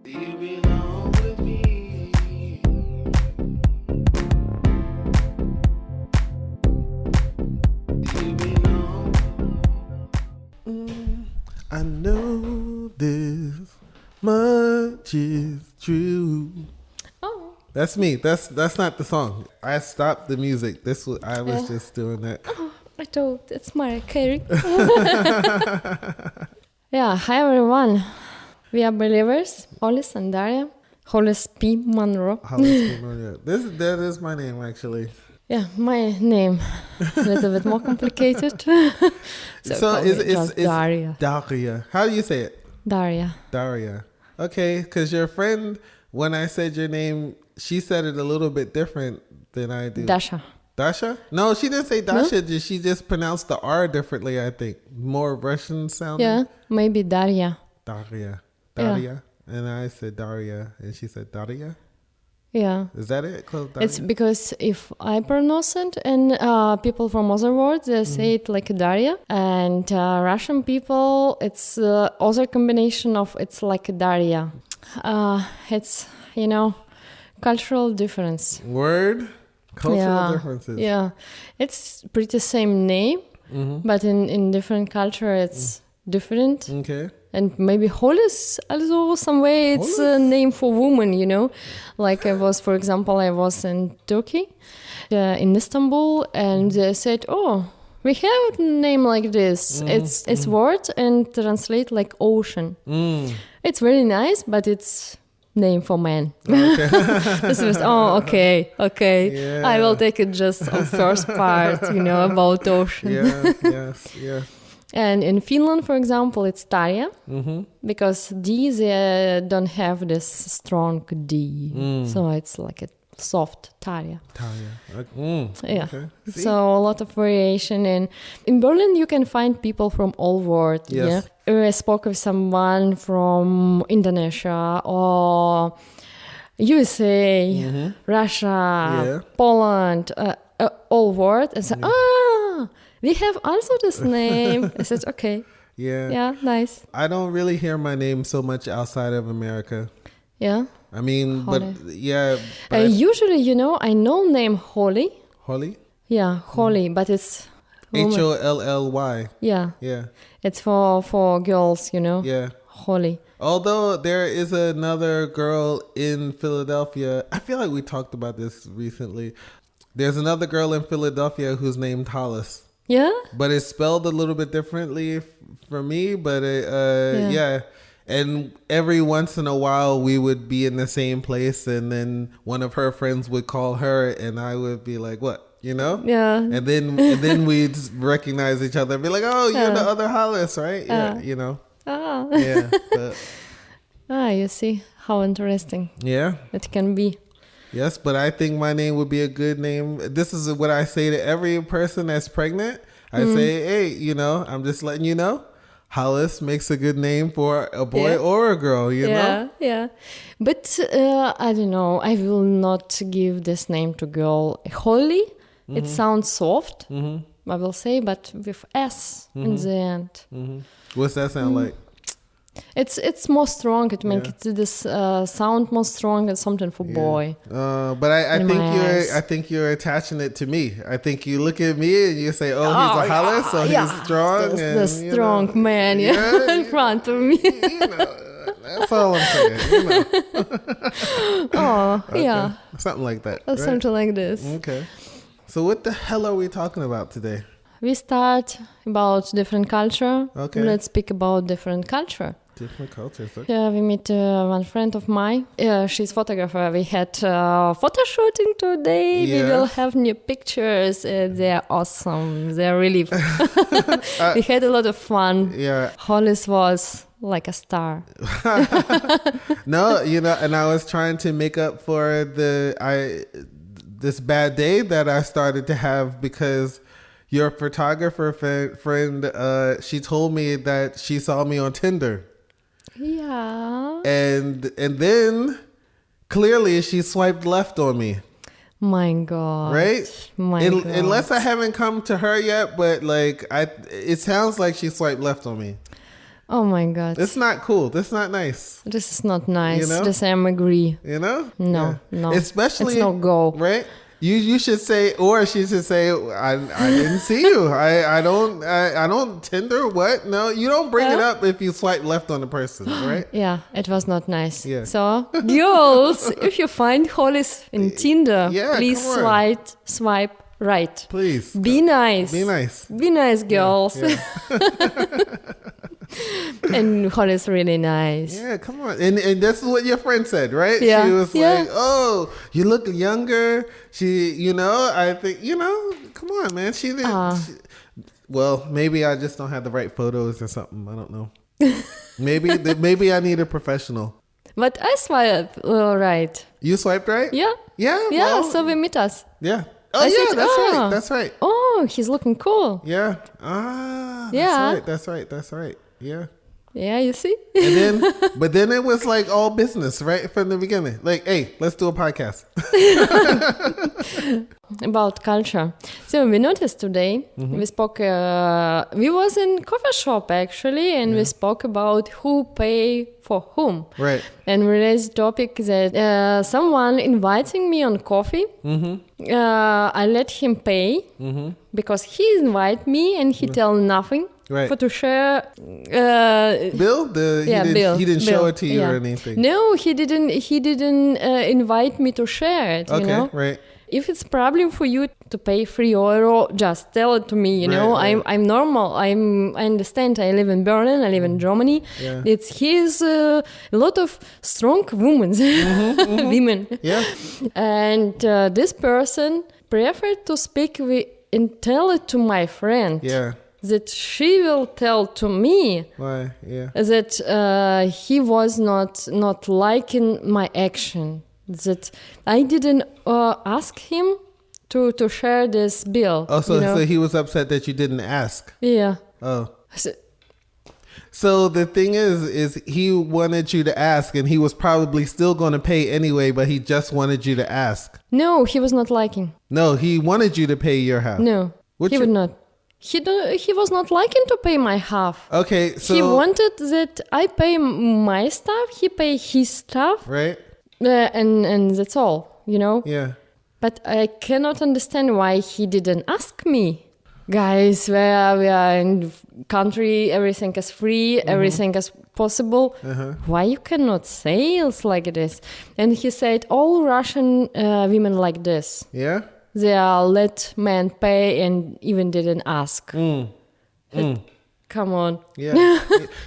Do you belong with me? Do you belong? I know this much is true. Oh. That's me. That's not the song. I stopped the music. I was just doing that. Oh, I thought it's Mariah Carey. Yeah, hi everyone. We are believers, Hollis and Daria. Hollis P. Monroe. Hollis, that is my name, actually. Yeah, my name a little bit more complicated. So it's Daria. Daria. How do you say it? Daria. Daria. Okay, because your friend, when I said your name, she said it a little bit different than I do. Dasha. Dasha? No, she didn't say Dasha. No? She just pronounced the R differently, I think. More Russian sounding. Yeah, maybe Daria. Daria. Yeah. And I said Daria, and she said Daria. Yeah. Is that it? Close Daria? It's because if I pronounce it, and people from other words, they say it like Daria. And Russian people, it's other combination of it's like Daria. It's, cultural difference. Word? Cultural differences. Yeah. It's pretty same name, but in different culture, it's different. Okay. And maybe Hollis also some way it's a name for woman, Like for example, I was in Turkey, in Istanbul, and they said, oh, we have a name like this. It's word and translate like ocean. It's very nice, but it's name for man. Okay. This was, okay. Yeah. I will take it just on first part, about ocean. Yes. And in Finland, for example, it's Daria, because D, they don't have this strong D. So it's like a soft Daria. Yeah. Okay. So a lot of variation. In Berlin, you can find people from all world. Yes. Yeah? I spoke with someone from Indonesia or USA, Russia, Poland, all world. And said, we have also this name. I said, okay. Yeah. Yeah, nice. I don't really hear my name so much outside of America. Yeah. I mean, Holly. but yeah. Usually, I know name Holly. Holly? Yeah, Holly, but it's Holly. Yeah. Yeah. It's for girls, Yeah. Holly. Although there is another girl in Philadelphia. I feel like we talked about this recently. There's another girl in Philadelphia who's named Hollis. Yeah? But it's spelled a little bit differently for me. But yeah. And every once in a while we would be in the same place, and then one of her friends would call her, and I would be like, what? Yeah. And then we'd recognize each other and be like, oh, you're the other Hollis, right? Yeah, Yeah. But, you see how interesting. Yeah. It can be. Yes, but I think my name would be a good name. This is what I say to every person that's pregnant. I say, hey, I'm just letting you know, Hollis makes a good name for a boy or a girl, know? Yeah. But I don't know. I will not give this name to girl. Holly, it sounds soft, I will say, but with S in the end. What's that sound like? It's more strong. It makes this sound more strong and something for boy. But I think you're attaching it to me. I think you look at me and you say, he's a Hollis, so he's strong. The strong man in front of me. That's all I'm saying. Yeah. Something like that. Right? Something like this. Okay. So what the hell are we talking about today? We start about different culture. Okay. Let's speak about different culture. Different cultures. Okay. Yeah, we meet one friend of mine. She's photographer. We had photo shooting today. Yeah. We will have new pictures. They're awesome. They're really. We had a lot of fun. Yeah. Hollis was like a star. No, and I was trying to make up for this bad day that I started to have because your photographer friend, she told me that she saw me on Tinder. Yeah. And then clearly she swiped left on me. My God. Right? God. Unless I haven't come to her yet, but it sounds like she swiped left on me. Oh my God. It's not cool. That's not nice. This is not nice. You know? This I am agree. You know? No, no. Especially, it's no go. Right? You should say, or she should say, I didn't see you. I don't Tinder. What? No, you don't bring it up if you swipe left on the person, right? Yeah, it was not nice. Yeah. So, girls, if you find Hollis in Tinder, Yeah, please come on. swipe right. Please. Be nice. Be nice. Be nice, girls. Yeah. And Hollis really nice. Yeah, come on. And this is what your friend said, right? Yeah. She was Yeah. like, oh, you look younger. I think, come on, man. She didn't. Well, maybe I just don't have the right photos or something. I don't know. Maybe I need a professional. But I swipe right. You swiped right? Yeah. Yeah. Yeah, well, so we meet us. Yeah. Oh, I yeah, said, that's oh. right. That's right. Oh, he's looking cool. Yeah. Yeah. That's right. Yeah. Yeah, you see? And then it was like all business, right? From the beginning. Like, hey, let's do a podcast. About culture. So we noticed today, we spoke, we was in coffee shop actually, and we spoke about who pay for whom. Right. And we raised topic that someone inviting me on coffee, I let him pay because he invite me and he tell nothing. Right. For to share. Bill? Bill. He didn't show it to you yeah. or anything. No, he didn't invite me to share it. Okay, you know? right. If it's problem for you to pay €3, just tell it to me. You know, Right. I'm normal. I understand. I live in Berlin. I live in Germany. Yeah. He's a lot of strong women, women. Yeah. And this person preferred to speak with and tell it to my friend. Yeah. That she will tell to me. Why? Yeah. That he was not liking my action. That I didn't ask him to share this bill. Oh, so, you know? so he was upset that you didn't ask. Yeah. Oh. So the thing is he wanted you to ask, and he was probably still going to pay anyway, but he just wanted you to ask. No, he was not liking. No, he wanted you to pay your half. No, he would not. He was not liking to pay my half. Okay, so he wanted that I pay my stuff, he pay his stuff, right? And that's all, you know. Yeah. But I cannot understand why he didn't ask me. Guys, where we are in country, everything is free, everything is possible. Why you cannot say it like this? And he said, all Russian women like this. Yeah. They let men pay and even didn't ask. Come on. Yeah.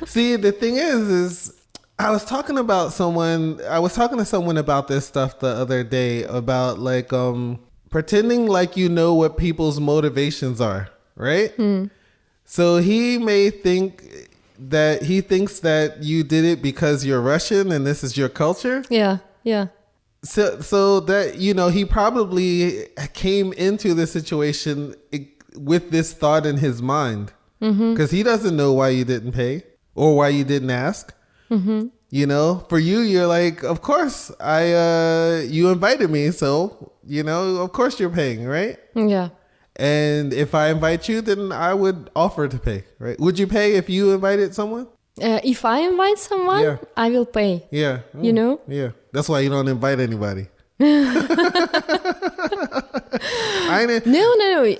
See, the thing is I was talking to someone about this stuff the other day about like pretending like you know what people's motivations are, right? So he may think that he thinks that you did it because you're Russian and this is your culture. Yeah. So that, you know, he probably came into the situation with this thought in his mind because he doesn't know why you didn't pay or why you didn't ask. You know, for you, you're like, of course, you invited me, so, you know, of course you're paying, right? Yeah. And if I invite you, then I would offer to pay, right? Would you pay if you invited someone? If I invite someone, Yeah. I will pay. Yeah. You know? Yeah. That's why you don't invite anybody. No.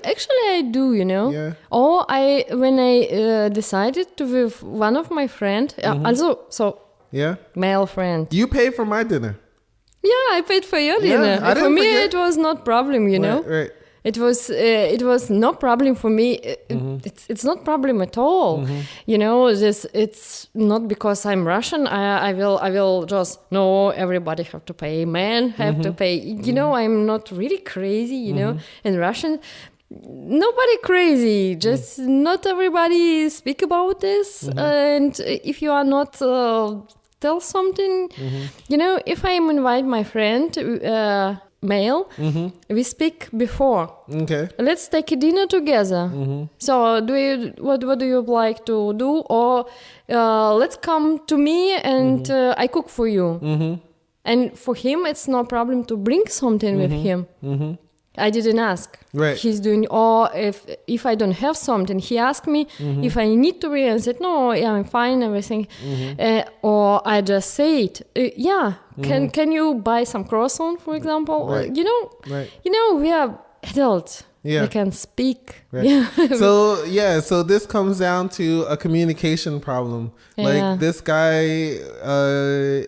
Actually, I do, you know. Yeah. Or when I decided to with one of my friend, Yeah. male friend. You pay for my dinner. Yeah, I paid for your Yeah, dinner. I For didn't me, forget. it was not problem, you know. Right. It was no problem for me. It's not problem at all. You know, it's not because I'm Russian. I will just no. Everybody have to pay. Men have to pay. You know, I'm not really crazy. You know, in Russian, nobody crazy. Just not everybody speak about this. And if you are not tell something, you know, if I invite my friend. Male, we speak before. Okay. Let's take a dinner together. So, what do you like to do? Or let's come to me and I cook for you. And for him, it's no problem to bring something with him. I didn't ask. Right. He's doing, or if I don't have something, he asked me if I need to wear. I said, no, yeah, I'm fine, everything. Or I just say it. Can you buy some croissant, for example? Right. We are adults. Yeah. We can speak. Right. Yeah. So this comes down to a communication problem. Like this guy,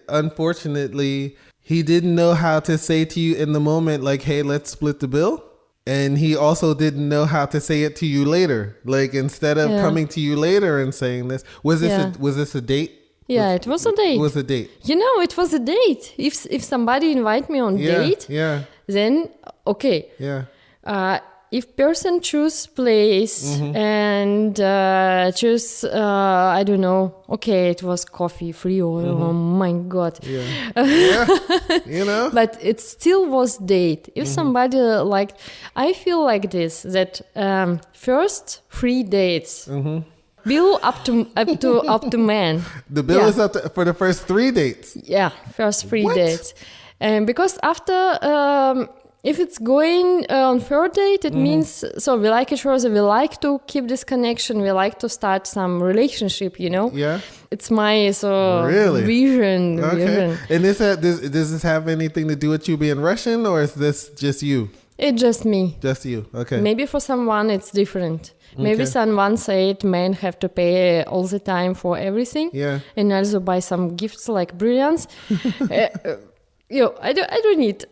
unfortunately, he didn't know how to say to you in the moment, like, hey, let's split the bill. And he also didn't know how to say it to you later. Like, instead of coming to you later and saying this, was this a date? Yeah, it was a date. It was a date. It was a date. If somebody invite me on date, then okay. Yeah. If person choose place and choose, I don't know, okay, it was coffee free or oh my God. Yeah. But it still was date. If somebody I feel like this, that first 3 dates. Bill up to man. The bill is up for the first 3 dates. Yeah, first 3 dates. And because after... if it's going on third date, it means, so we like each other, we like to keep this connection, we like to start some relationship, Yeah. It's my Really? vision. Okay. And does this have anything to do with you being Russian, or is this just you? It's just me. Just you. Okay. Maybe for someone it's different. Maybe someone said men have to pay all the time for everything. Yeah. And also buy some gifts like brilliants. I don't need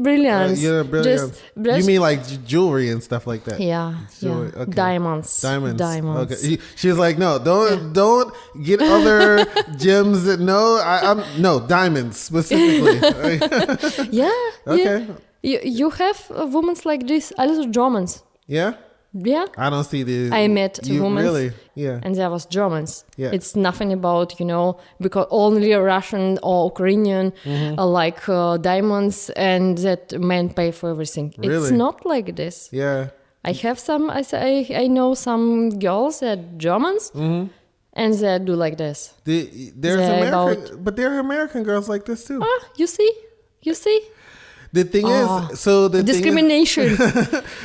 brilliants. Brilliants. You mean like jewelry and stuff like that? Yeah. Jewelry. Okay. Diamonds. Okay. She's like, no, don't get other gems. No, diamonds specifically. Okay. You have women like this, also Germans. Yeah. Yeah. I don't see the. I met women. Really? Yeah. And there was Germans. Yeah. It's nothing about, because only Russian or Ukrainian like diamonds and that men pay for everything. Really? It's not like this. Yeah. I have I know some girls that Germans and they do like this. But there are American girls like this too. You see? The thing is, so the discrimination.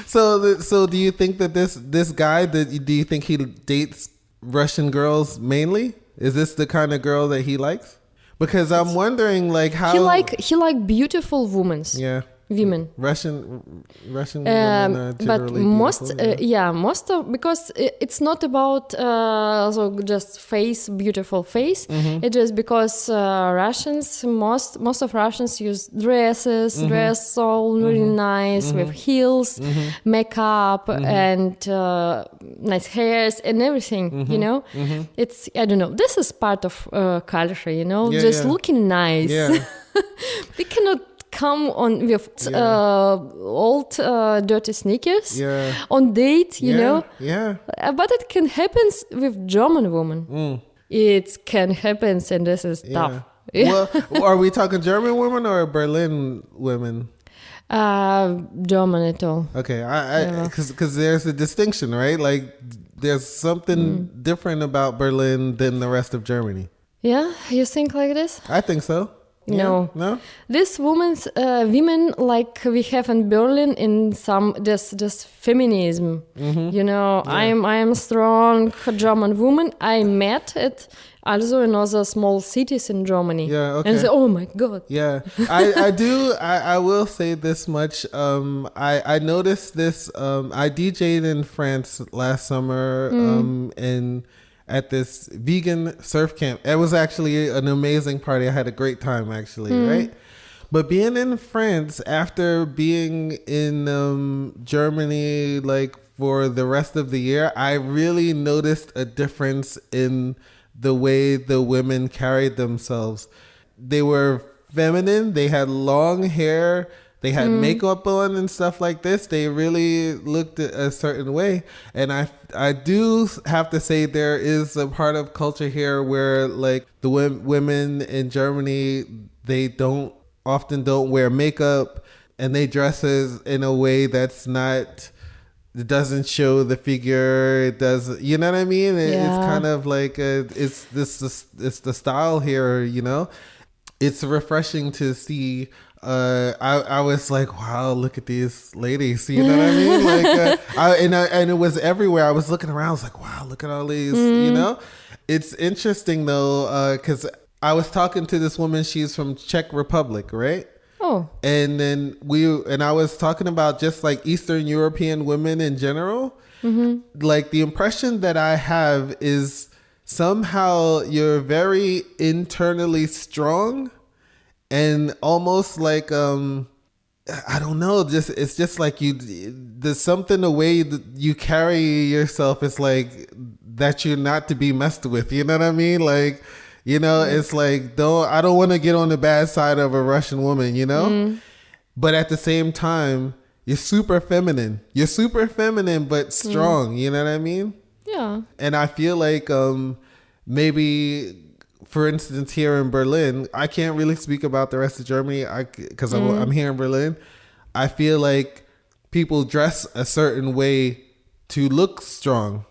So do you think that this guy, do you think he dates Russian girls mainly? Is this the kind of girl that he likes? Because I'm wondering, like, how he like beautiful women. Yeah. Women. Russian women are but most because it's not about just beautiful face. It's just because Russians, most of Russians use dresses, dress all really nice with heels, makeup and nice hairs and everything. It's, I don't know. This is part of culture. Looking nice. Yeah. We cannot come on with old dirty sneakers on date, Yeah. But it can happen with German women. It can happen, and this is tough. Well, are we talking German women or Berlin women? German at all. Okay, because there's a distinction, right? Like, there's something different about Berlin than the rest of Germany. Yeah, you think like this? I think so. No. No? These women like we have in Berlin in some this feminism. I am strong German woman. I met it also in other small cities in Germany. Yeah, okay. And say, oh my God. Yeah, I will say this much. I noticed this. I DJ'd in France last summer and at this vegan surf camp. It was actually an amazing party. I had a great time, actually, right? But being in France after being in Germany, like, for the rest of the year, I really noticed a difference in the way the women carried themselves. They were feminine. They had long hair. They had makeup on and stuff like this. They really looked a certain way. And I do have to say there is a part of culture here where, like, the women in Germany, they often don't wear makeup and they dress in a way that's not, it doesn't show the figure. It does, you know what I mean? It's kind of like, it's the style here, it's refreshing to see. I was like, wow, look at these ladies. You know what I mean? Like, and it was everywhere. I was looking around. I was like, wow, look at all these. You know, it's interesting though, because I was talking to this woman. She's from Czech Republic, right? Oh. And then I was talking about just like Eastern European women in general. Like the impression that I have is somehow you're very internally strong. And almost like I don't know, it's just like there's something, the way that you carry yourself is like that you're not to be messed with. You know what I mean? Like, you know, it's like I don't want to get on the bad side of a Russian woman, you know? But at the same time, you're super feminine. You're super feminine but strong, you know what I mean? Yeah. And I feel like maybe, for instance, here in Berlin, I can't really speak about the rest of Germany because I'm here in Berlin. I feel like people dress a certain way to look strong.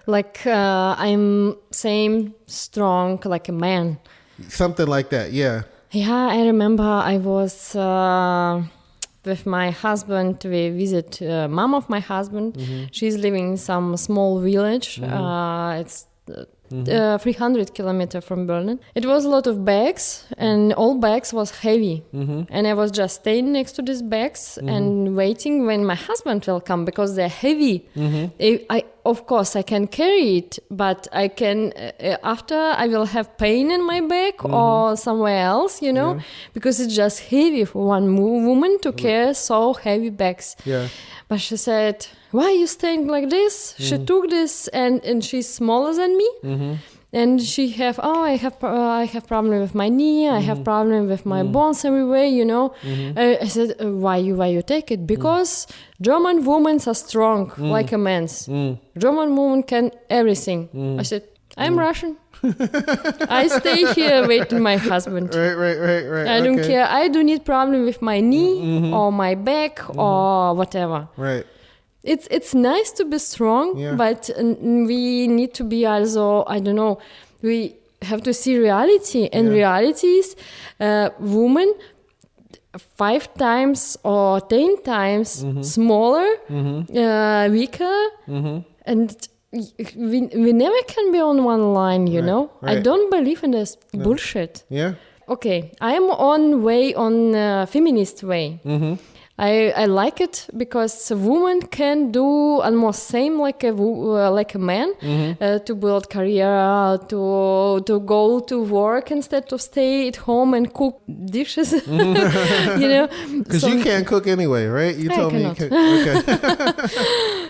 Like I'm same strong like a man. Something like that, yeah. Yeah, I remember I was with my husband. We visit mom of my husband. She's living in some small village. It's 300 kilometers from Berlin. It was a lot of bags, and all bags was heavy. And I was just staying next to these bags and waiting when my husband will come because they're heavy. Of course, I can carry it, but I can after I will have pain in my back or somewhere else, you know, because it's just heavy for one woman to carry so heavy bags. Yeah. But she said, why are you staying like this? She took this, and she's smaller than me. And she I have problem with my knee. I have problem with my bones everywhere, you know. I said, why you take it? Because German women are strong like a man's. German woman can everything. I said, I'm Russian. I stay here waiting my husband. Right. I don't care. I don't need problem with my knee or my back or whatever. Right. It's nice to be strong, but we need to be also, I don't know, we have to see reality. And reality is women 5 times or 10 times smaller, weaker, and we never can be on one line, you know. I don't believe in this bullshit. Yeah. Okay, I am on feminist way. I like it because a woman can do almost same like a man, to build career, to go to work instead of stay at home and cook dishes. You know, because you can't cook anyway, right? You told me you can. Okay.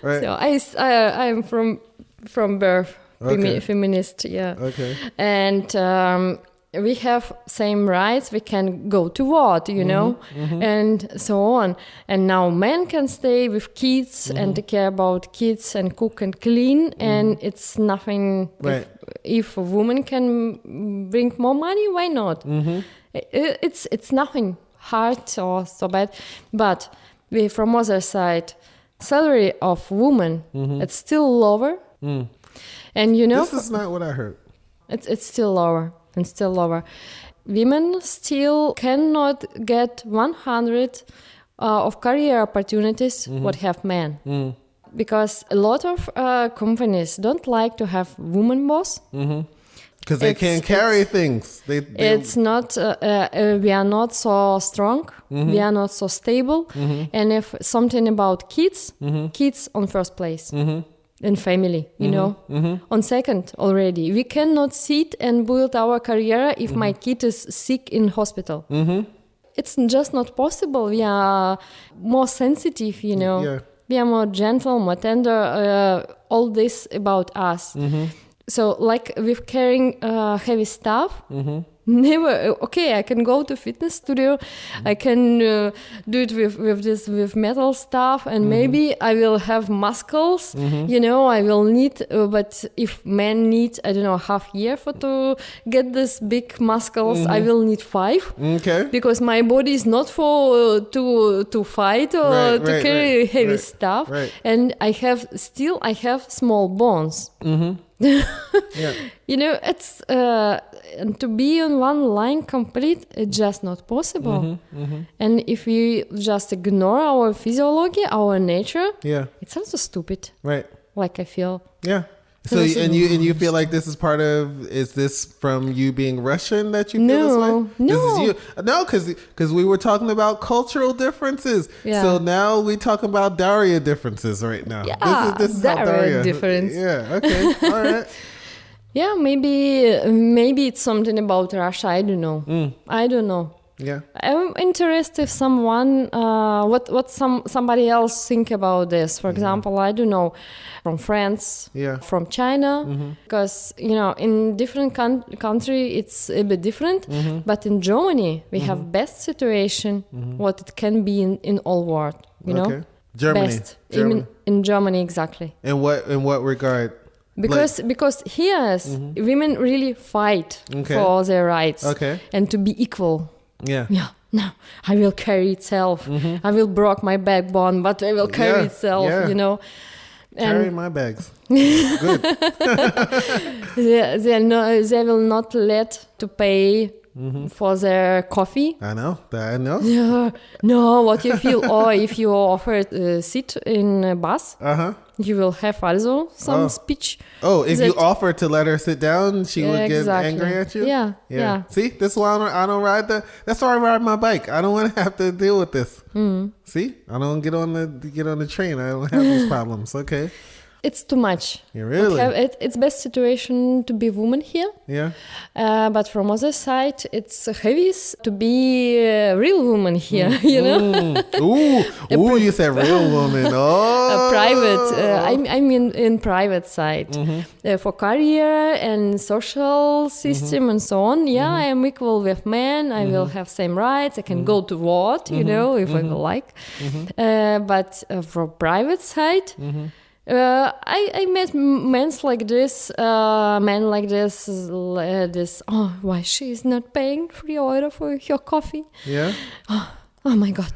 Right. So I'm from birth feminist, yeah. Okay. And we have same rights. We can go to work, you know, and so on. And now men can stay with kids and take care about kids and cook and clean. And it's nothing. Right. If a woman can bring more money, why not? It's nothing hard or so bad. But from other side, salary of women, it's still lower. And you know, this is not what I heard. It's still lower. And still lower. Women still cannot get 100 of career opportunities what have men. Because a lot of companies don't like to have women boss. Because they can't carry things. It's not, we are not so strong. We are not so stable. And if something about kids, kids on first place. And family, you know, on second already. We cannot sit and build our career if my kid is sick in hospital. It's just not possible. We are more sensitive, you know. Yeah. We are more gentle, more tender, all this about us. So like with carrying heavy stuff, never, okay, I can go to fitness studio, I can do it with metal stuff, and maybe I will have muscles, you know, I will need, but if men need, I don't know, half year to get this big muscles, I will need 5. Okay. Because my body is not for to fight or to carry heavy stuff. Right. And I have small bones. Yeah. You know, it's and to be on one line complete, it's just not possible. And if we just ignore our physiology, our nature, it's also stupid. Right. Like I feel. Yeah. So and you feel like this is part of, is this from you being Russian that you feel this way? No, because we were talking about cultural differences. Yeah. So now we talking about Daria differences right now. Yeah, this is how Daria difference. Yeah. Okay. All right. Yeah, maybe it's something about Russia. I don't know. I don't know. Yeah, I'm interested if someone what somebody else think about this. For example, I don't know, from France, from China, because in different country it's a bit different. But in Germany we have best situation what it can be in all world. You know, Germany, best in Germany exactly. In what regard? Because here women really fight for their rights and to be equal. Yeah. No, I will carry itself. I will break my backbone, but I will carry itself. And carry my bags. Good. They will not let to pay for their coffee. I know. No, what you feel? Or if you offer a seat in a bus, you will have also some speech. Oh, if you offer to let her sit down, she would get angry at you? Yeah. See, this is why I don't ride that's why I ride my bike. I don't want to have to deal with this. See, I don't get on the train. I don't have these problems. Okay. It's too much. Yeah, really? It's best situation to be woman here. Yeah. But from other side, it's heaviest to be a real woman here. You know. Ooh, you said real woman. Oh. A private. I mean, in private side for career and social system and so on. Yeah, I am equal with men. I will have same rights. I can go to work. You know, if I will like. But for private side. I met men like this. Oh, why she is not paying €3 for your coffee? Yeah. Oh my God.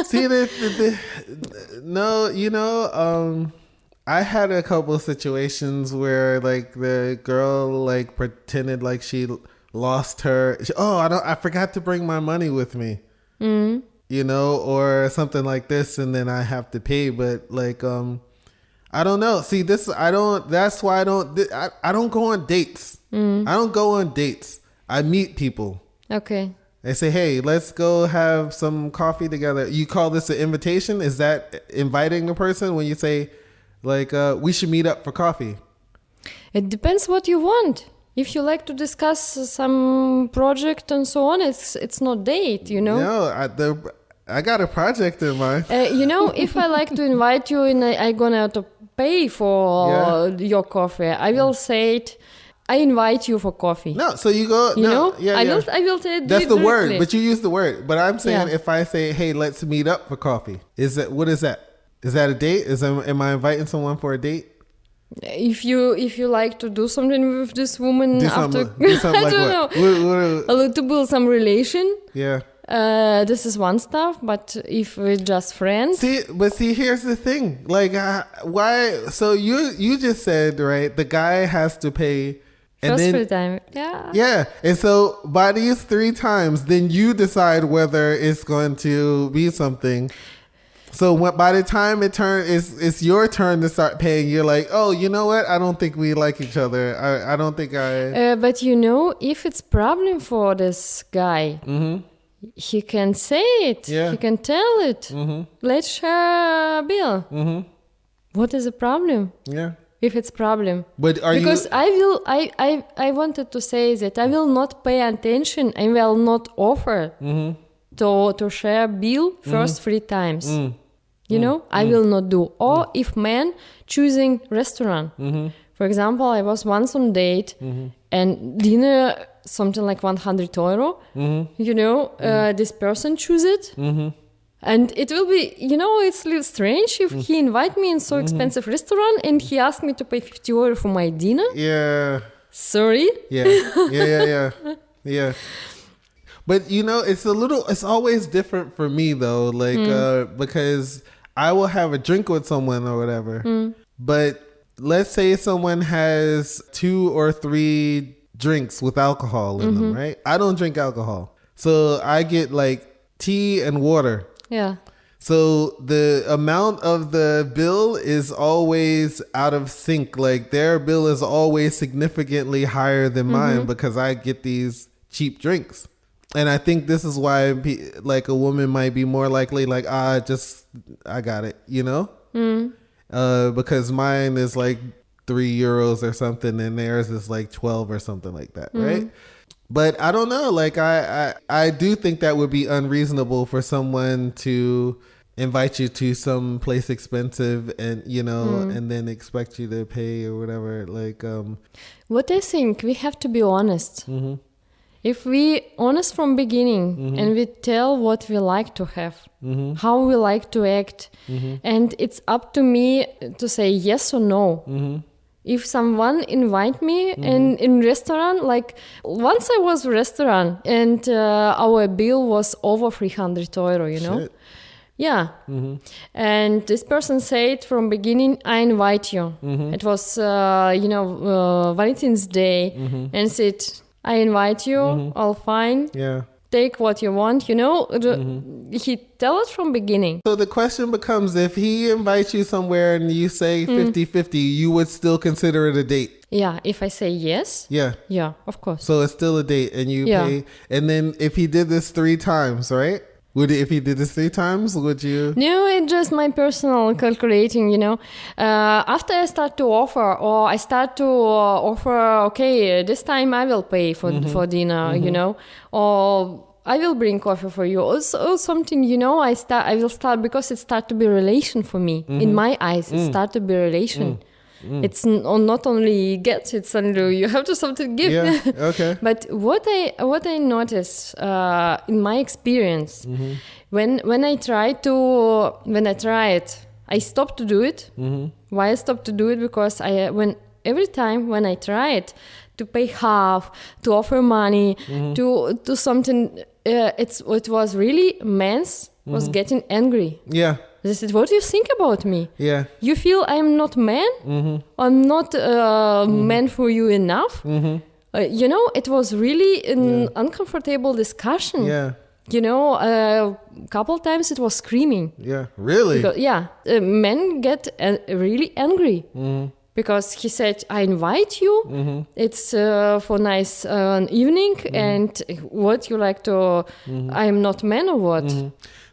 See, no, I had a couple of situations where like the girl like pretended like she lost her. I forgot to bring my money with me. Or something like this, and then I have to pay. But like, I don't know. See, that's why I don't go on dates. I don't go on dates. I meet people. Okay. They say, hey, let's go have some coffee together. You call this an invitation? Is that inviting the person when you say, like, we should meet up for coffee? It depends what you want. If you like to discuss some project and so on, it's not date, No, I got a project in mind. If I like to invite you and I'm gonna to pay for your coffee, I will say it. I invite you for coffee. No, so you go. I will say it. That's the word, but you use the word. But I'm saying if I say, "Hey, let's meet up for coffee," what is that? Is that a date? Am I inviting someone for a date? If you like to do something with this woman do after, something like what? To build some relation. Yeah. This is one stuff, but if we're just friends. See, here's the thing. Like, why? So you just said, right? The guy has to pay. And First 3 times. Yeah. Yeah. And so by these 3 times, then you decide whether it's going to be something. So by the time it's your turn to start paying, you're like, oh, you know what? I don't think we like each other. I don't think I... But if it's problem for this guy, he can say it. Yeah. He can tell it. Let's share a bill. What is the problem? Yeah. If it's problem, but I wanted to say that I will not pay attention. I will not offer to share bill first 3 times. I will not do. Or if man choosing restaurant, for example, I was once on date and dinner something like €100. This person choose it. And it will be, it's a little strange if he invite me in so expensive restaurant and he asked me to pay €50 for my dinner. Yeah. Sorry. Yeah. But it's always different for me though, like because I will have a drink with someone or whatever. But let's say someone has 2 or 3 drinks with alcohol in them, right? I don't drink alcohol. So I get like tea and water. Yeah. So the amount of the bill is always out of sync. Like their bill is always significantly higher than mine because I get these cheap drinks. And I think this is why like a woman might be more likely like, I got it, you know? Because mine is like €3 or something and theirs is like 12 or something like that, right? But I don't know. Like I do think that would be unreasonable for someone to invite you to some place expensive and, you know, and then expect you to pay or whatever. Like, what I think, we have to be honest. If we honest from beginning and we tell what we like to have, how we like to act, and it's up to me to say yes or no. If someone invite me in restaurant, like once I was restaurant and our bill was over €300, you know? Shit. Yeah. And this person said from beginning, I invite you. It was, Valentine's Day and said, I invite you, all fine. Yeah. Take what you want, you know. He tell it from beginning. So the question becomes, if he invites you somewhere and you say 50-50, you would still consider it a date? Yeah, if I say yes. Yeah. Yeah, of course. So it's still a date and you pay. And then if he did this 3 times, right? If he did this 3 times, would you? No, it's just my personal calculating, you know. After I start to offer, or I start to offer, okay, this time I will pay for dinner, you know, or I will bring coffee for you, or something, you know. I will start because it start to be relation for me. In my eyes, it start to be relation. It's not only get, it's only you have to something give. Yeah, okay. But what I notice in my experience, when I try it, I stop to do it. Why I stop to do it? Because every time when I try it, to pay half, to offer money, to something, it was really men's was getting angry. Yeah. They said, what do you think about me? Yeah. You feel I'm not man? I'm not man for you enough? You know, it was really an uncomfortable discussion. Yeah. You know, a couple times it was screaming. Yeah. Really? Because, men get really angry. Because he said, I invite you. It's for nice evening. And what you like to... I'm not man or what?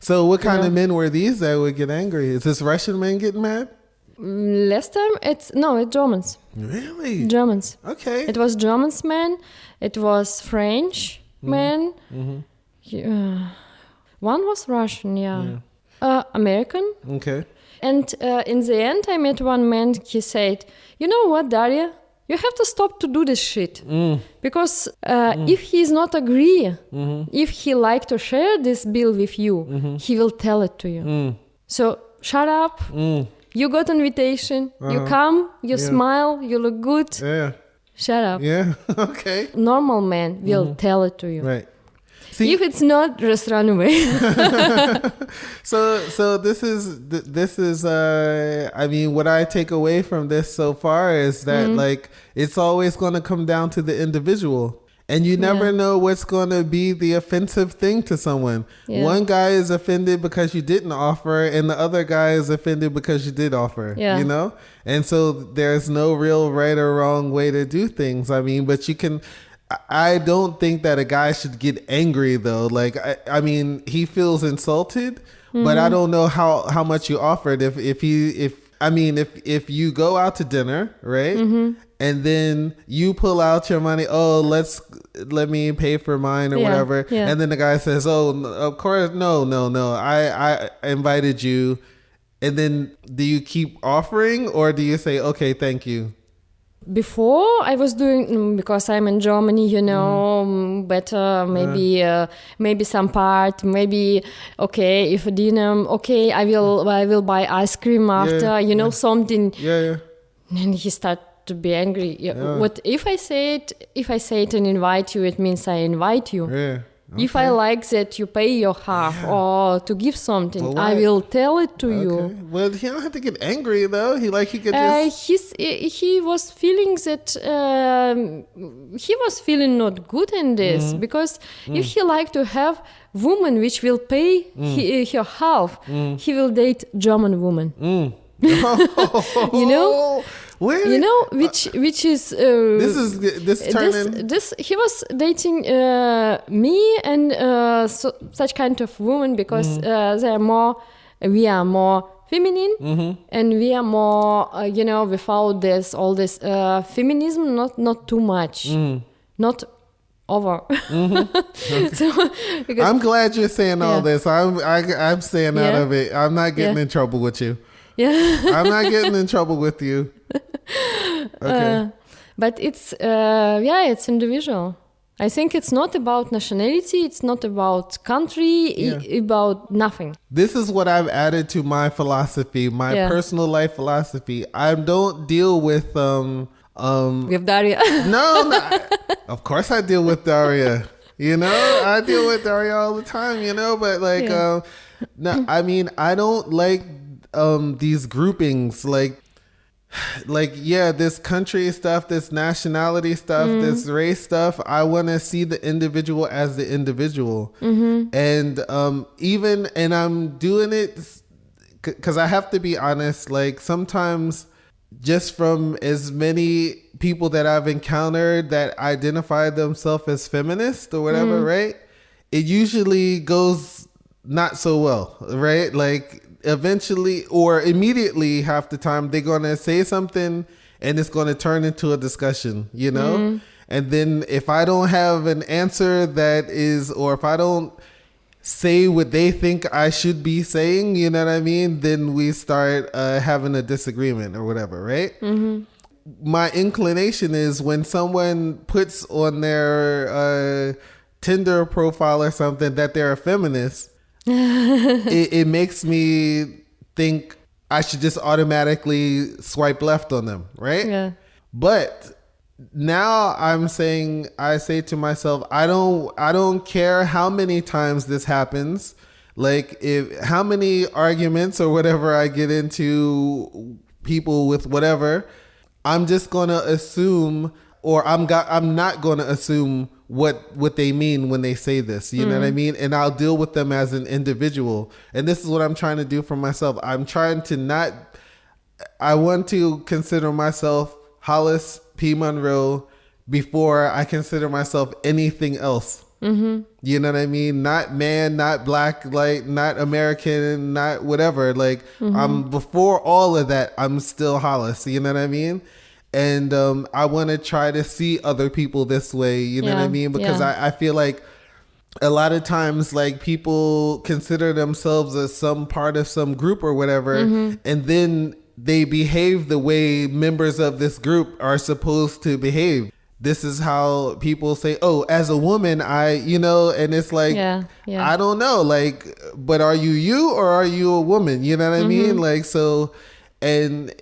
So what kind of men were these that would get angry? Is this Russian men getting mad? Last time, it's Germans. Really? Germans. Okay. It was Germans men. It was French men. One was Russian, American. Okay. And in the end, I met one man. He said, you know what, Daria? You have to stop to do this shit. Because if he's not agree, if he like to share this bill with you, he will tell it to you. So shut up. You got invitation. You come, you smile, you look good. Yeah. Shut up. Yeah. Okay. Normal man will tell it to you. Right. See, if it's not, just run away. So this is I mean, what I take away from this so far is that like it's always going to come down to the individual, and you never know what's going to be the offensive thing to someone. One guy is offended because you didn't offer, and the other guy is offended because you did offer. You know, and so there's no real right or wrong way to do things. I mean, but you can. I don't think that a guy should get angry though. Like, I mean, he feels insulted, but I don't know how much you offered. If you go out to dinner, right? And then you pull out your money. Oh, let me pay for mine or whatever. And then the guy says, oh, of course. No. I invited you. And then do you keep offering or do you say, okay, thank you? Before I was doing, because I'm in Germany, you know, better maybe some part, maybe okay, if a dinner, okay, I will buy ice cream after, you know, something. And he started to be angry. What if I say it and invite you? It means I invite you. If I like that you pay your half or to give something, Well, I will tell it to you. Well, he don't have to get angry though. He could just. He was feeling that he was feeling not good in this because if he like to have woman which will pay her half, he will date German woman. You know. Where? You know, which is this turning. This he was dating me and such kind of woman because we are more feminine and we are more without this all this feminism not too much, not over. So, I'm glad you're saying all this. I'm staying out of it. I'm not getting in trouble with you. Yeah. I'm not getting in trouble with you. Okay. But it's individual. I think it's not about nationality. It's not about country. About nothing. This is what I've added to my philosophy, my personal life philosophy. I don't deal with Daria. No, of course I deal with Daria. I deal with Daria all the time. But no, I mean I don't like these groupings this country stuff, this nationality stuff, this race stuff. I want to see the individual as the individual. And and I'm doing it because I have to be honest, sometimes just from as many people that I've encountered that identify themselves as feminist or whatever, right? It usually goes not so well, right? Eventually or immediately half the time they're going to say something and it's going to turn into a discussion, and then if I don't have an answer or if I don't say what they think I should be saying, you know what I mean, then we start having a disagreement or whatever, right? My inclination is when someone puts on their Tinder profile or something that they're a feminist, it makes me think I should just automatically swipe left on them, right? Yeah. But now I say to myself, I don't care how many times this happens. How many arguments or whatever I get into people with whatever, I'm just gonna assume, or I'm not gonna assume what they mean when they say this, you know what I mean? And I'll deal with them as an individual. And this is what I'm trying to do for myself. I'm trying to I want to consider myself Hollis P. Monroe before I consider myself anything else. You know what I mean? Not man, not black, not American, not whatever. I'm before all of that, I'm still Hollis, you know what I mean? And I want to try to see other people this way, you know what I mean? Because I feel like a lot of times people consider themselves as some part of some group or whatever, and then they behave the way members of this group are supposed to behave. This is how people say, oh, as a woman, and it's I don't know, but are you or are you a woman? You know what I mean? So, and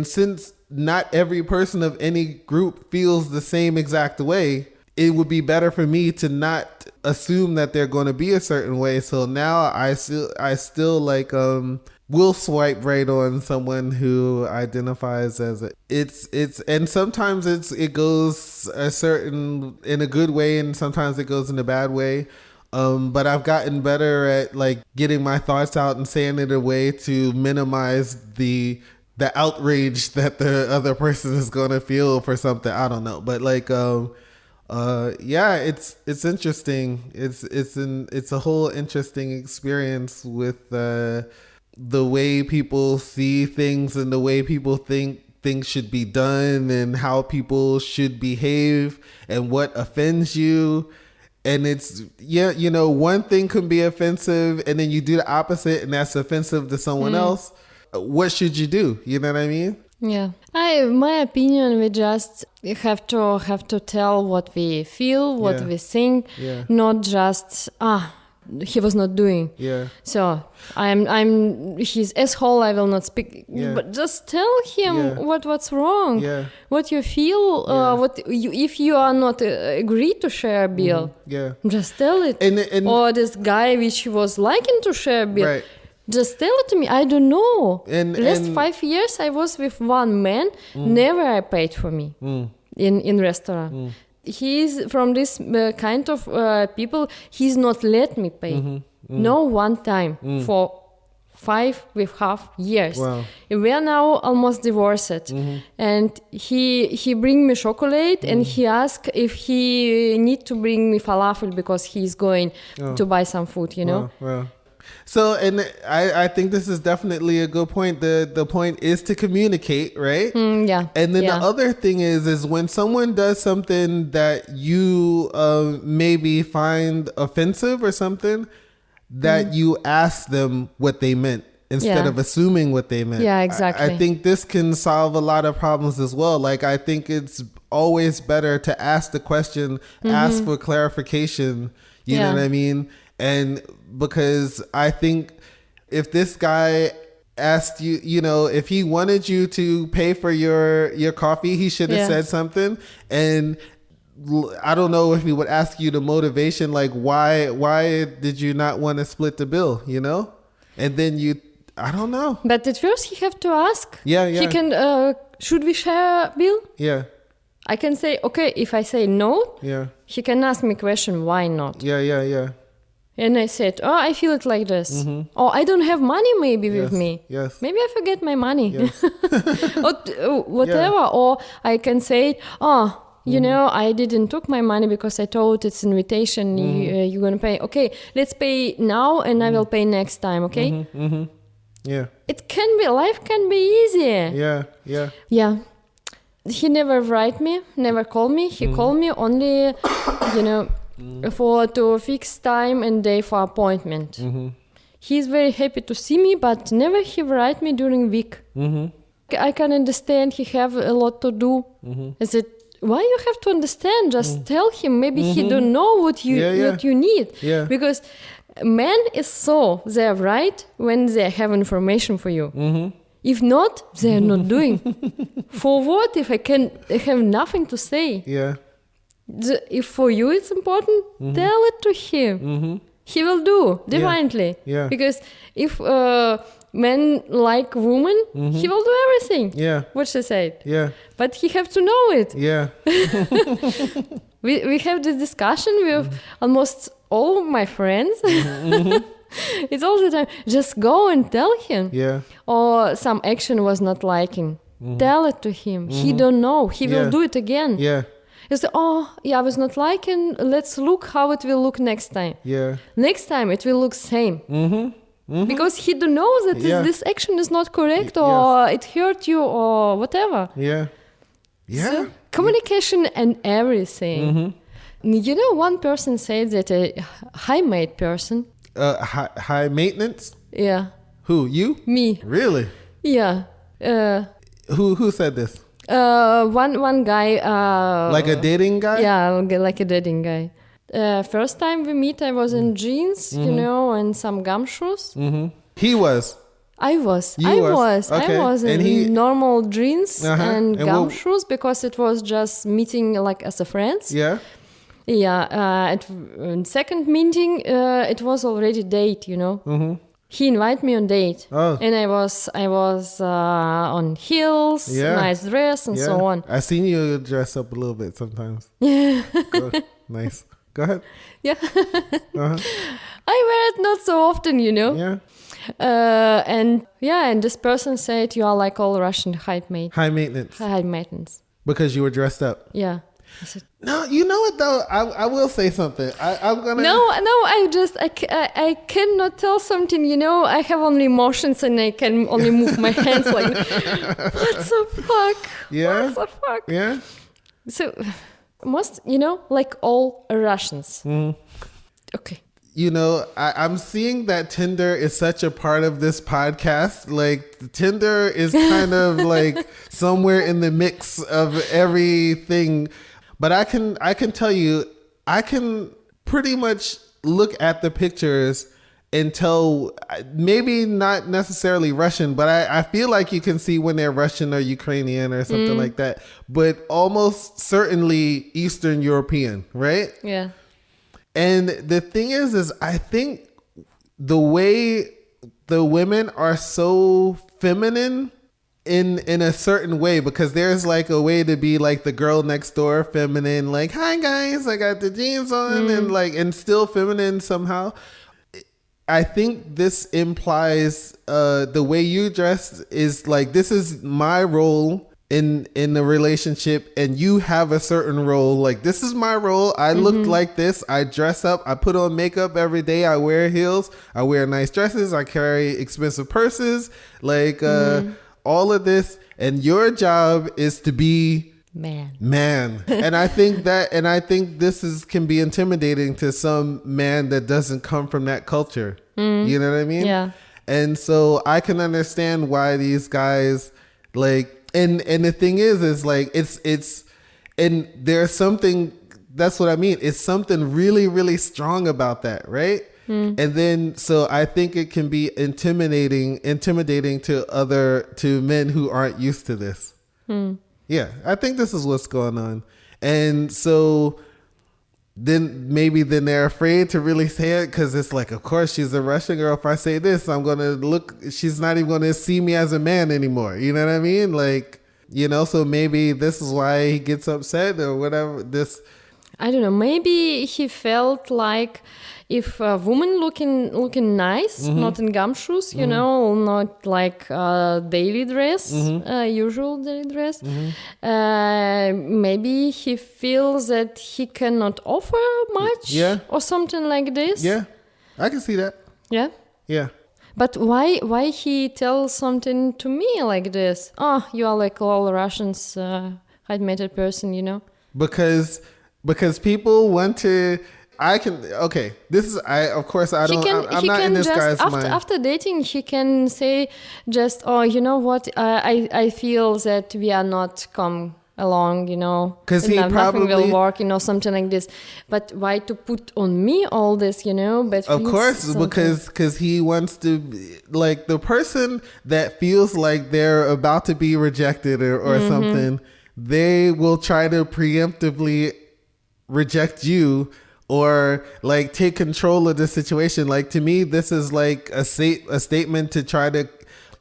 since not every person of any group feels the same exact way, it would be better for me to not assume that they're going to be a certain way. So now I still will swipe right on someone who identifies as and sometimes it goes in a good way, and sometimes it goes in a bad way. But I've gotten better at getting my thoughts out and saying it in a way to minimize the outrage that the other person is going to feel for something. I don't know. But it's interesting. It's a whole interesting experience with the way people see things and the way people think things should be done and how people should behave and what offends you. And it's, one thing can be offensive and then you do the opposite and that's offensive to someone else. What should you do? You know what I mean? Yeah. My opinion, we just have to tell what we feel, what we think, not just, he was not doing. Yeah. So I'm his asshole. I will not speak. Yeah. But just tell him Yeah. what's wrong. Yeah. What you feel. If you are not agree to share a bill. Yeah. Just tell it. And or this guy which was liking to share a bill. right. Just tell it to me. I don't know. And Last 5 years I was with one man. Never I paid for me in restaurant. He's from this kind of people. He's not let me pay. No one time for 5.5 years. Wow. We are now almost divorced. And he bring me chocolate and he asked if he need to bring me falafel because he's going to buy some food, you know. Wow. So, and I think this is definitely a good point. The point is to communicate, right? Yeah. And then the other thing is when someone does something that you maybe find offensive or something, that you ask them what they meant instead of assuming what they meant. Yeah, exactly. I think this can solve a lot of problems as well. Like, I think it's always better to ask the question, ask for clarification. You know what I mean? And because I think if this guy asked you, you know, if he wanted you to pay for your coffee, he should have said something. And I don't know if he would ask you the motivation, like why did you not want to split the bill, you know? And then I don't know. But at first he have to ask. Yeah. He can, should we share a bill? Yeah. I can say, okay, if I say no, he can ask me question, why not? Yeah. And I said, I feel it like this. Or I don't have money maybe with me. Yes. Maybe I forget my money. Yes. Or whatever. Or I can say, you know, I didn't took my money because I told it's invitation. You're going to pay. Okay, let's pay now and I will pay next time. Okay. Yeah. It can be, life can be easy. Yeah. He never write me, never call me. He call me only, you know, to fix time and day for appointment. He's very happy to see me, but never he write me during week. I can understand he have a lot to do. I said, why you have to understand? Just tell him. Maybe he don't know what you need. Because men is so they are right when they have information for you. If not, they are not doing. For what if I have nothing to say? Yeah. If for you it's important, tell it to him. He will do definitely. Yeah. Because if men like women, he will do everything. Yeah. What she said. Yeah. But he have to know it. Yeah. We have this discussion with almost all my friends. It's all the time. Just go and tell him. Yeah. Or some action was not liking. Tell it to him. He don't know. He will do it again. Yeah. You say, I was not liking. Let's look how it will look next time. Yeah. Next time it will look same. Because he don't know that this action is not correct or it hurt you or whatever. Yeah. Yeah. So, communication and everything. You know, one person said that a high-mate person. High maintenance? Yeah. Who? You? Me. Really? Yeah. Who said this? One guy. Like a dating guy? Yeah, like a dating guy. First time we meet, I was in jeans, you know, and some gumshoes. He was. I was. Okay. I was in normal jeans and gumshoes because it was just meeting like as a friends. Yeah. Yeah. At second meeting, it was already date, you know. He invited me on date, and I was on heels, nice dress, and so on. I seen you dress up a little bit sometimes. Nice. Go ahead. Yeah. I wear it not so often, you know. Yeah. And this person said you are like all Russian high maintenance. High maintenance. Because you were dressed up. Yeah. I said, no, you know what though? I will say something. I'm gonna. No. I cannot tell something. You know, I have only emotions and I can only move my hands like. What the fuck? Yeah. What the fuck? Yeah. So, most like all Russians. Okay. You know, I'm seeing that Tinder is such a part of this podcast. Like, Tinder is kind of like somewhere in the mix of everything. But I can tell you, I can pretty much look at the pictures and tell, maybe not necessarily Russian, but I feel like you can see when they're Russian or Ukrainian or something like that, but almost certainly Eastern European, right? Yeah. And the thing is I think the way the women are so feminine in a certain way, because there's like a way to be like the girl next door feminine, like, hi guys, I got the jeans on, and still feminine somehow. I think this implies the way you dress is like, this is my role in the relationship, and you have a certain role. Like, this is my role. I look like this. I dress up. I put on makeup every day. I wear heels. I wear nice dresses. I carry expensive purses. Like all of this, and your job is to be man. And I think this can be intimidating to some man that doesn't come from that culture. You know what I mean? Yeah. And so I can understand why these guys, like, and the thing is like, it's and there's something, that's what I mean, it's something really, really strong about that, right? And then, so I think it can be intimidating to men who aren't used to this. Yeah, I think this is what's going on. And so then they're afraid to really say it, because it's like, of course she's a Russian girl. If I say this, I'm going to look, she's not even going to see me as a man anymore. You know what I mean? Like, you know, so maybe this is why he gets upset or whatever. I don't know. Maybe he felt like if a woman looking nice, not in gumshoes, you know, not like daily dress, usual daily dress, maybe he feels that he cannot offer much, or something like this. Yeah, I can see that. Yeah. Yeah. But why he tells something to me like this? Oh, you are like all Russians, high-mated person, you know? Because people want to. Of course I don't. I'm not in this guy's mind. After dating, he can say just, oh, you know what? I feel that we are not come along, you know, because nothing will work, you know, something like this. But why to put on me all this, you know? But of course, because he wants to, like, the person that feels like they're about to be rejected or something, they will try to preemptively reject you, or like take control of the situation. Like, to me, this is like a statement to try to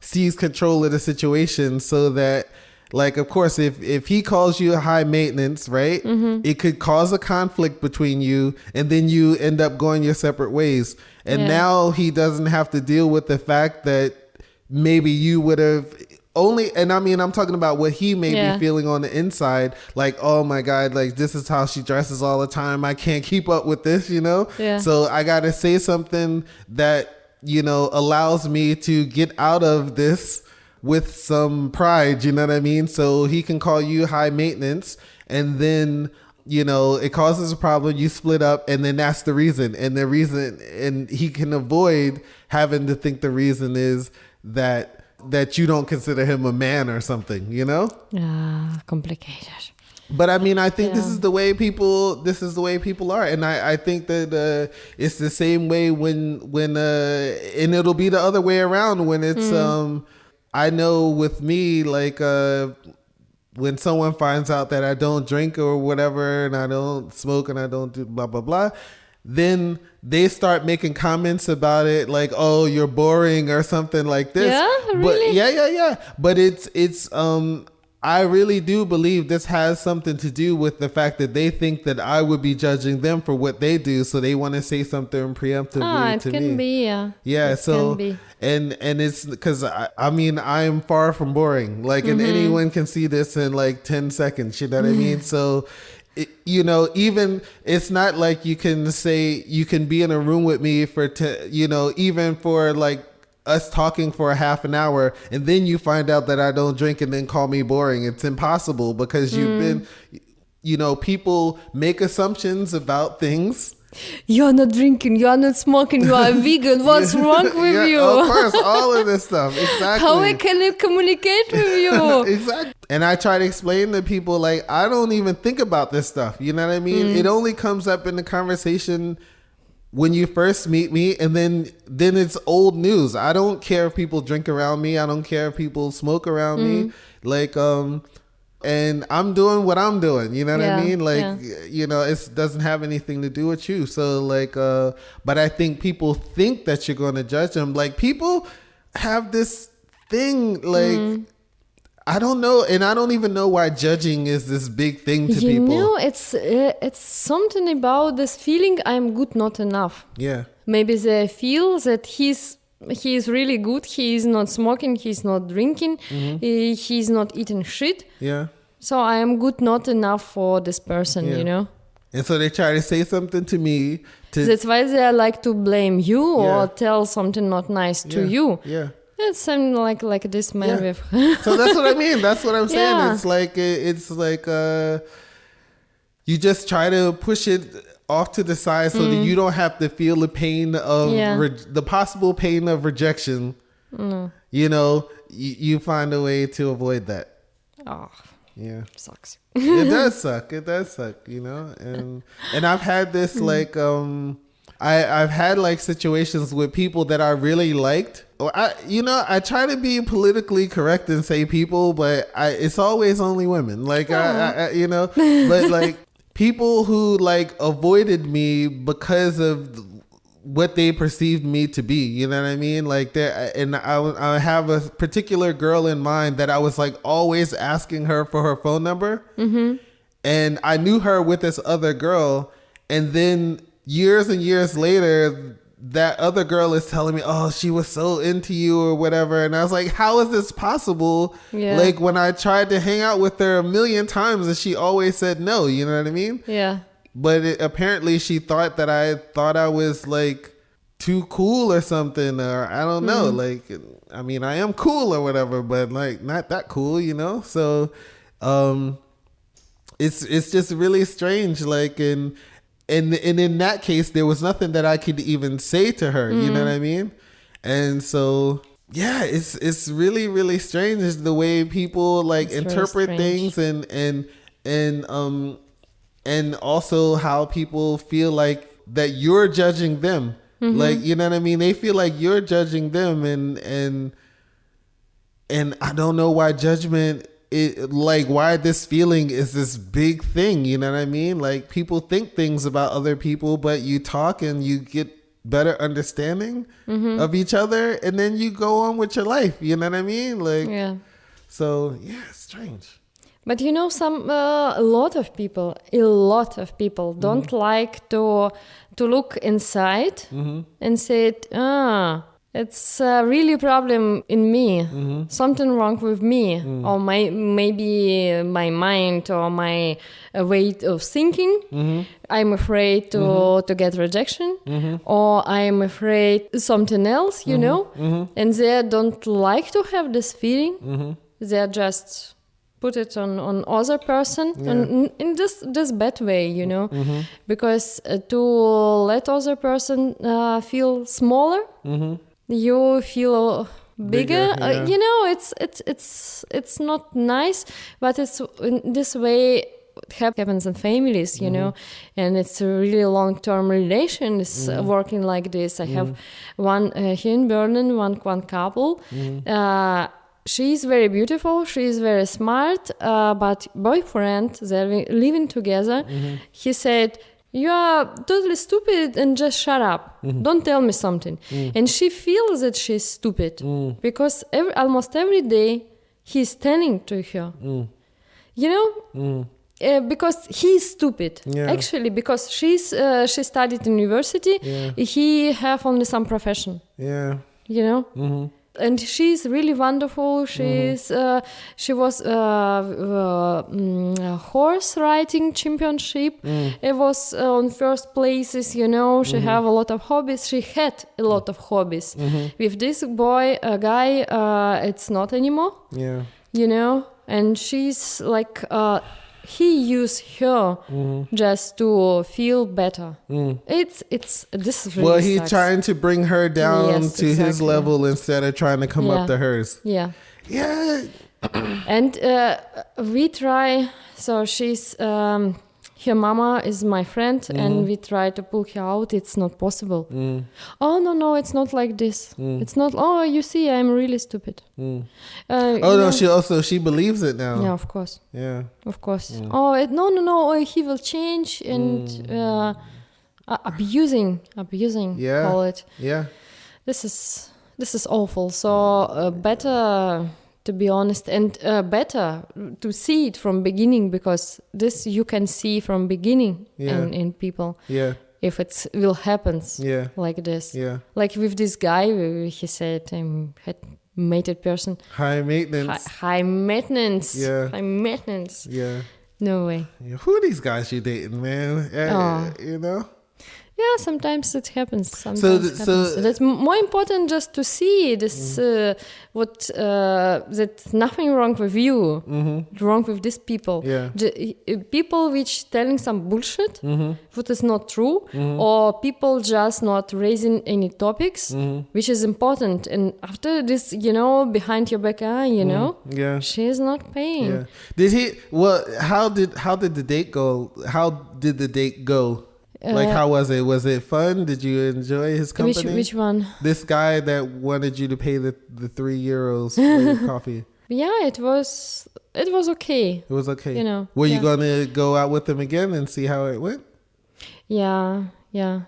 seize control of the situation, so that, like, of course, if he calls you high maintenance, right, it could cause a conflict between you, and then you end up going your separate ways. And now he doesn't have to deal with the fact that maybe you would have and I mean, I'm talking about what he may be feeling on the inside, like, oh my God, like, this is how she dresses all the time. I can't keep up with this, you know? Yeah. So I got to say something that, you know, allows me to get out of this with some pride, you know what I mean? So he can call you high maintenance, and then, you know, it causes a problem, you split up, and then that's the reason. And he can avoid having to think the reason is that you don't consider him a man or something, you know? Complicated. But I mean, I think this is the way people are. And I think that it's the same way when and it'll be the other way around when it's, I know with me, like, when someone finds out that I don't drink or whatever, and I don't smoke and I don't do blah, blah, blah, then they start making comments about it, like, oh, you're boring or something like this. Yeah, really? But yeah. But it's I really do believe this has something to do with the fact that they think that I would be judging them for what they do, so they want to say something preemptively to me. It can be, yeah. Yeah, it so can be. and it's because I mean, I'm far from boring. Like, and anyone can see this in like 10 seconds. You know what I mean? So, you know, even it's not like you can say you can be in a room with me for even for like us talking for a half an hour, and then you find out that I don't drink and then call me boring. It's impossible, because you've been, you know, people make assumptions about things. You're not drinking, you're not smoking, you are vegan. What's wrong with you? Of course, all of this stuff. Exactly. How can I communicate with you? Exactly. And I try to explain to people, like, I don't even think about this stuff. You know what I mean? It only comes up in the conversation when you first meet me, and then it's old news. I don't care if people drink around me. I don't care if people smoke around me. Like, and I'm doing what I'm doing. You know what I mean? Like, you know, it doesn't have anything to do with you. So like, but I think people think that you're going to judge them. Like, people have this thing, like, I don't know, and I don't even know why judging is this big thing to people. You know, it's something about this feeling I'm good, not enough. Yeah. Maybe they feel that he's really good. He is not smoking. He's not drinking. He's not eating shit. Yeah. So I am good, not enough for this person. You know. And so they try to say something to me. That's why they like to blame you or tell something not nice to you. Yeah. It's something like this man with. So that's what I mean. That's what I'm saying. It's like you just try to push it off to the side so that you don't have to feel the pain of the possible pain of rejection. You know, you find a way to avoid that. Oh, yeah, sucks. It does suck. It does suck. You know, and I've had this like I've had like situations with people that I really liked. I try to be politically correct and say people, but it's always only women. Like, but like people who like avoided me because of what they perceived me to be, you know what I mean? Like I have a particular girl in mind that I was like always asking her for her phone number. And I knew her with this other girl. And then years and years later, that other girl is telling me, oh, she was so into you or whatever. And I was like, how is this possible? Yeah. Like when I tried to hang out with her 1,000,000 times and she always said no, you know what I mean? Yeah. But apparently she thought that I was like too cool or something, or I don't know. Like, I mean, I am cool or whatever, but like not that cool, you know? So, it's just really strange. Like, and in that case, there was nothing that I could even say to her. You know what I mean? And so, yeah, it's really, really strange is the way people like interpret things and also how people feel like that you're judging them. Like, you know what I mean? They feel like you're judging them and I don't know why judgment why this feeling is this big thing, you know what I mean? Like people think things about other people, but you talk and you get better understanding of each other and then you go on with your life, you know what I mean? Like, so yeah, it's strange. But you know, a lot of people don't like to look inside and say, it's really a problem in me, something wrong with me, or maybe my mind or my way of thinking. I'm afraid to get rejection, or I'm afraid something else, you know, and they don't like to have this feeling. They just put it on other person and in this bad way, you know, because to let other person feel smaller, you feel bigger. You know, it's not nice, but it's in this way it happens in families, you know, and it's a really long-term relation is working like this. I have one here in Berlin, one couple. She's very beautiful. She's very smart. But boyfriend, they're living together. He said, "You are totally stupid and just shut up. Don't tell me something." And she feels that she's stupid because almost every day he's telling to her, you know, because he's stupid. Actually, because she studied in university, he have only some profession. You know. And she's really wonderful. She was horse riding championship. It was on first places, you know. She have a lot of hobbies. She had a lot of hobbies. With this guy, it's not anymore. You know, and she's like. He used her just to feel better. It's this really he's sucks. Trying to bring her down to his level instead of trying to come up to hers. And we try. So she's her mama is my friend and we try to pull her out. It's not possible. Oh, no, it's not like this. It's not, oh, you see, I'm really stupid. No, she believes it now. Yeah, of course. Yeah. Of course. Oh, no, he will change and abusing, call it. Yeah. This is awful. So better to be honest, and better to see it from beginning, because this you can see from beginning in people. Yeah. If it will happen like this. Yeah. Like with this guy, he said had mated person. High maintenance. High maintenance. Yeah. High maintenance. Yeah. No way. Yeah. Who are these guys you dating, man? You know? Yeah, sometimes it happens. So that's more important just to see this. That's nothing wrong with you. Wrong with these people. Yeah. People which telling some bullshit, what is not true, or people just not raising any topics, which is important. And after this, behind your back, yeah, she is not paying. Yeah. Did he? Well, how did the date go? How did the date go? Like, how was it? Was it fun? Did you enjoy his company? Which one? This guy that wanted you to pay the €3 for your coffee. Yeah, it was okay. It was okay. Were you gonna go out with him again and see how it went? Yeah.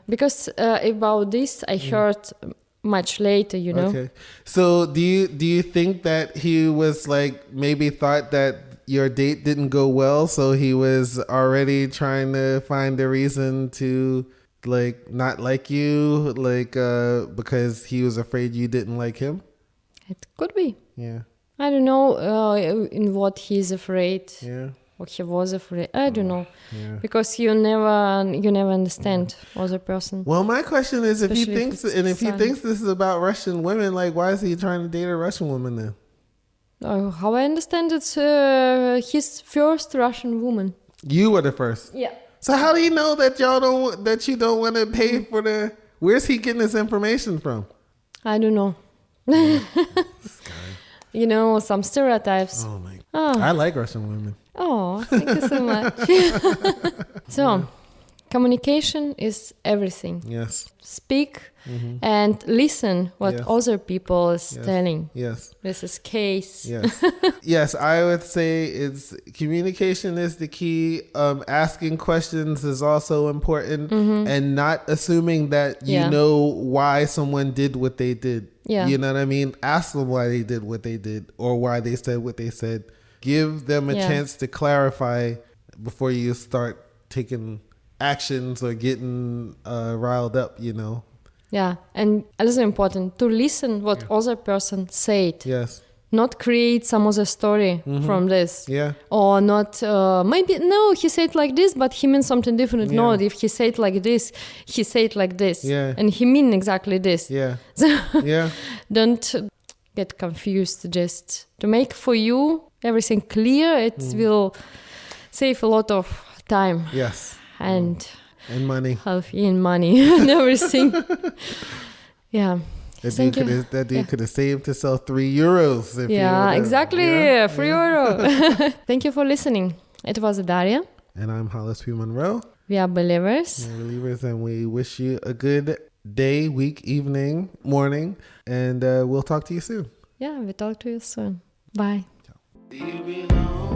Because about this I heard much later. Okay. So do you think that he was like maybe thought that your date didn't go well, so he was already trying to find a reason to like not like you, like because he was afraid you didn't like him? It could be. Yeah. I don't know in what he's afraid. Yeah. Or he was afraid. I don't know. Yeah. Because you never understand other person. Well, my question is, if he thinks he thinks this is about Russian women, like why is he trying to date a Russian woman then? How I understand, it's his first Russian woman. You were the first. Yeah. So how do you know that you don't want to pay for the? Where's he getting this information from? I don't know. Some stereotypes. Oh my! I like Russian women. Oh, thank you so much. So, communication is everything. Yes. Speak and listen what other people is telling. Yes. This is case. Yes. Yes, I would say communication is the key. Asking questions is also important, and not assuming that you know why someone did what they did. Yeah. You know what I mean? Ask them why they did what they did or why they said what they said. Give them a chance to clarify before you start taking actions or getting riled up, Yeah, and also important to listen what other person said. Yes. Not create some other story from this. Yeah. Or not, maybe, no, he said like this, but he means something different. Yeah. No, if he said like this, he said like this. Yeah. And he mean exactly this. Yeah. So Yeah. don't get confused. Just to make for you everything clear, it will save a lot of time. Yes. And money. Health and money and everything. Yeah. That dude could have saved himself €3. Exactly. Yeah. €3. Thank you for listening. It was Daria. And I'm Hollis Monroe. We are believers. We're believers, and we wish you a good day, week, evening, morning, and we'll talk to you soon. Yeah, we talk to you soon. Bye. Do you belong?